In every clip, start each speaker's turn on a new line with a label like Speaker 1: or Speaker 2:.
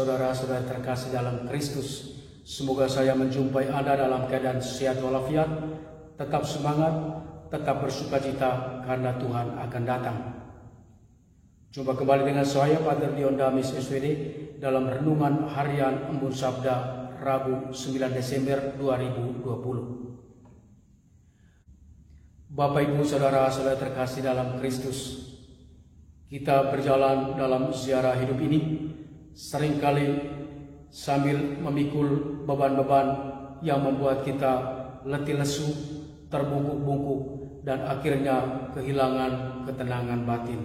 Speaker 1: saudara-saudara terkasih dalam Kristus, semoga saya menjumpai Anda dalam keadaan sehat walafiat, tetap semangat, tetap bersukacita karena Tuhan akan datang. Jumpa kembali dengan saya, Pater Dion Damis SWD, dalam renungan harian Embun Sabda Rabu 9 Desember 2020. Bapak Ibu saudara-saudara terkasih dalam Kristus, kita berjalan dalam ziarah hidup ini seringkali sambil memikul beban-beban yang membuat kita letih lesu, terbungkuk-bungkuk, dan akhirnya kehilangan ketenangan batin.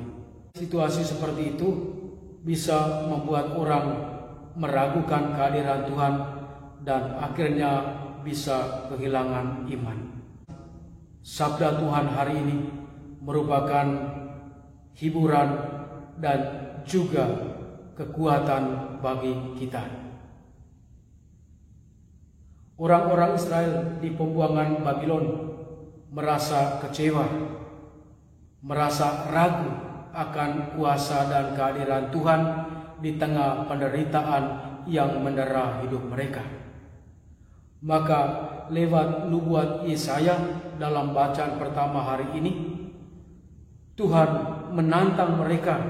Speaker 1: Situasi seperti itu bisa membuat orang meragukan kehadiran Tuhan dan akhirnya bisa kehilangan iman. Sabda Tuhan hari ini merupakan hiburan dan juga kekuatan bagi kita. Orang-orang Israel di pembuangan Babylon merasa kecewa, merasa ragu akan kuasa dan kehadiran Tuhan di tengah penderitaan yang mendera hidup mereka. Maka lewat nubuat Yesaya dalam bacaan pertama hari ini, Tuhan menantang mereka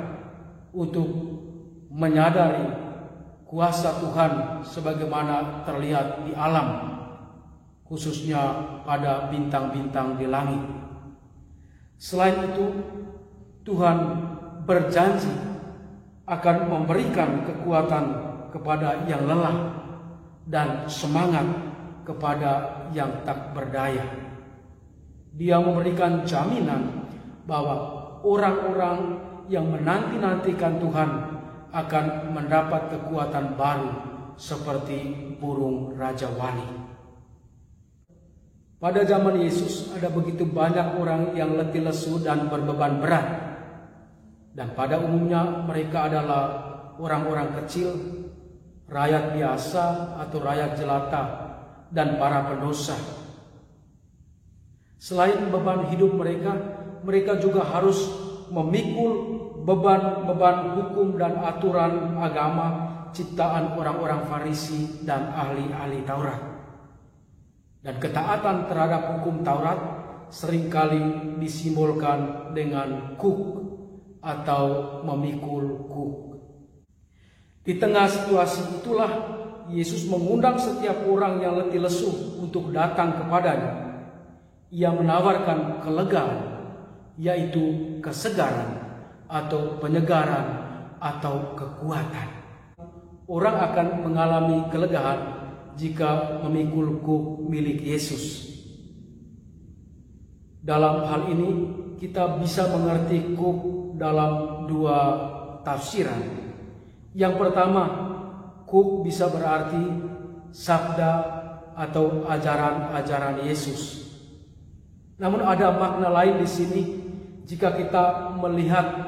Speaker 1: untuk menyadari kuasa Tuhan sebagaimana terlihat di alam, khususnya pada bintang-bintang di langit. Selain itu, Tuhan berjanji akan memberikan kekuatan kepada yang lelah dan semangat kepada yang tak berdaya. Dia memberikan jaminan bahwa orang-orang yang menanti-nantikan Tuhan akan mendapat kekuatan baru seperti burung Raja Wali. Pada zaman Yesus ada begitu banyak orang yang letih lesu dan berbeban berat. Dan pada umumnya mereka adalah orang-orang kecil, rakyat biasa atau rakyat jelata, dan para pendosa. Selain beban hidup mereka, mereka juga harus memikul beban-beban hukum dan aturan agama ciptaan orang-orang Farisi dan ahli-ahli Taurat. Dan ketaatan terhadap hukum Taurat seringkali disimbolkan dengan kuk atau memikul kuk. Di tengah situasi itulah Yesus mengundang setiap orang yang letih lesu untuk datang kepadanya. Ia menawarkan kelegaan, yaitu kesegaran atau penyegaran atau kekuatan. Orang akan mengalami kelegaan jika memikul kuk milik Yesus. Dalam hal ini kita bisa mengerti kuk dalam dua tafsiran. Yang pertama, kuk bisa berarti sabda atau ajaran-ajaran Yesus. Namun ada makna lain di sini jika kita melihat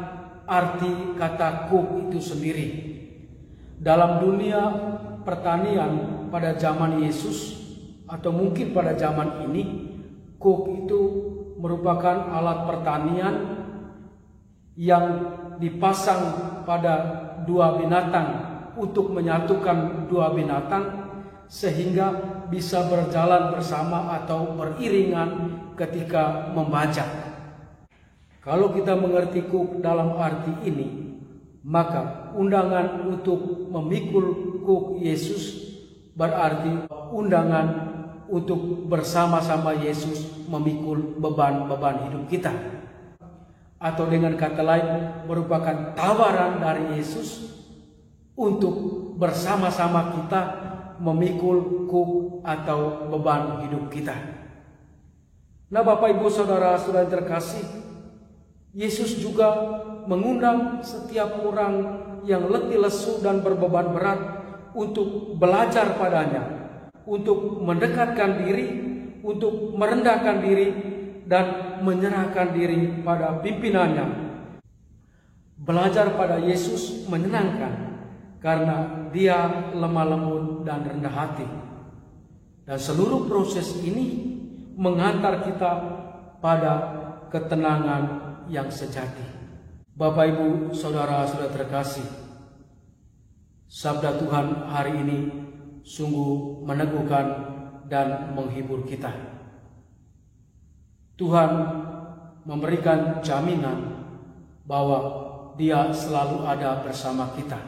Speaker 1: arti kata kuk itu sendiri. Dalam dunia pertanian pada zaman Yesus atau mungkin pada zaman ini, kuk itu merupakan alat pertanian yang dipasang pada dua binatang untuk menyatukan dua binatang sehingga bisa berjalan bersama atau beriringan ketika membajak. Kalau kita mengerti kuk dalam arti ini, maka undangan untuk memikul kuk Yesus berarti undangan untuk bersama-sama Yesus memikul beban-beban hidup kita. Atau dengan kata lain, merupakan tawaran dari Yesus untuk bersama-sama kita memikul kuk atau beban hidup kita. Nah, Bapak Ibu saudara-saudara terkasih, Yesus juga mengundang setiap orang yang letih lesu dan berbeban berat untuk belajar padanya, untuk mendekatkan diri, untuk merendahkan diri, dan menyerahkan diri pada pimpinannya. Belajar pada Yesus menyenangkan karena dia lemah lembut dan rendah hati. Dan seluruh proses ini mengantar kita pada ketenangan yang sejati. Bapak Ibu saudara-saudara terkasih, Sabda Tuhan hari ini sungguh meneguhkan dan menghibur kita. Tuhan memberikan jaminan bahwa Dia selalu ada bersama kita.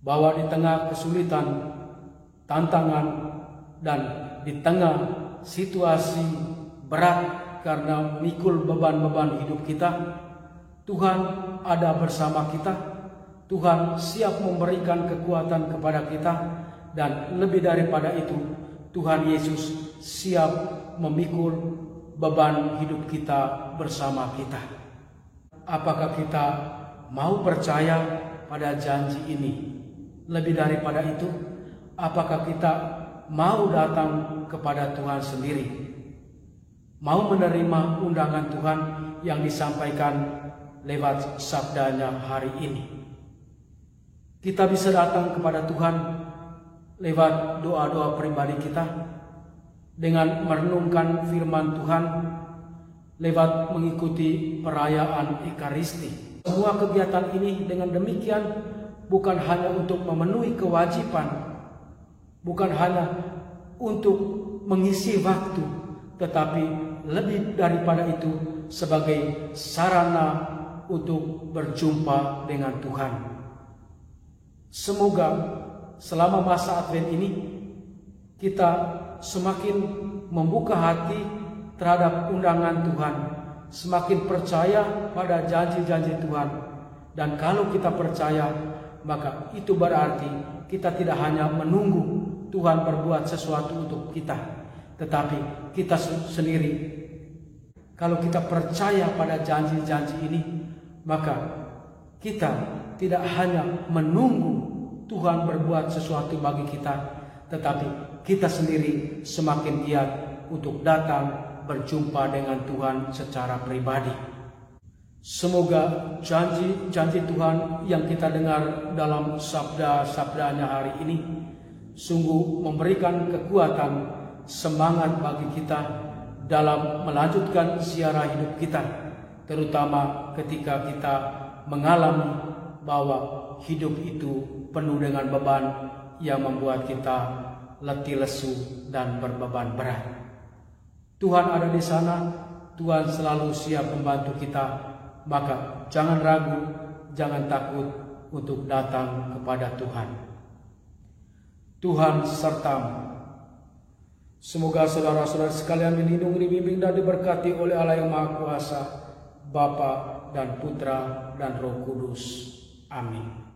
Speaker 1: Bahwa di tengah kesulitan, tantangan, dan di tengah situasi berat karena memikul beban-beban hidup kita, Tuhan ada bersama kita. Tuhan siap memberikan kekuatan kepada kita, dan lebih daripada itu, Tuhan Yesus siap memikul beban hidup kita bersama kita. Apakah kita mau percaya pada janji ini? Lebih daripada itu, apakah kita mau datang kepada Tuhan sendiri? Mau menerima undangan Tuhan yang disampaikan lewat sabdanya hari ini? Kita bisa datang kepada Tuhan lewat doa-doa pribadi kita, dengan merenungkan firman Tuhan, lewat mengikuti perayaan Ekaristi. Semua kegiatan ini dengan demikian bukan hanya untuk memenuhi kewajiban, bukan hanya untuk mengisi waktu, tetapi lebih daripada itu sebagai sarana untuk berjumpa dengan Tuhan. Semoga selama masa Advent ini kita semakin membuka hati terhadap undangan Tuhan, semakin percaya pada janji-janji Tuhan. Dan kalau kita percaya, maka itu berarti kita tidak hanya menunggu Tuhan berbuat sesuatu untuk kita, tetapi kita sendiri, kalau kita percaya pada janji-janji ini, maka kita tidak hanya menunggu Tuhan berbuat sesuatu bagi kita, tetapi kita sendiri semakin giat untuk datang berjumpa dengan Tuhan secara pribadi. Semoga janji-janji Tuhan yang kita dengar dalam sabda-sabdanya hari ini sungguh memberikan kekuatan, semangat bagi kita dalam melanjutkan ziarah hidup kita, terutama ketika kita mengalami bahwa hidup itu penuh dengan beban yang membuat kita letih lesu dan berbeban berat. Tuhan ada di sana, Tuhan selalu siap membantu kita, maka jangan ragu, jangan takut untuk datang kepada Tuhan. Tuhan sertamu. Semoga saudara-saudara sekalian dilindungi, dibimbing, dan diberkati oleh Allah yang Maha Kuasa, Bapa dan Putra dan Roh Kudus. Amin.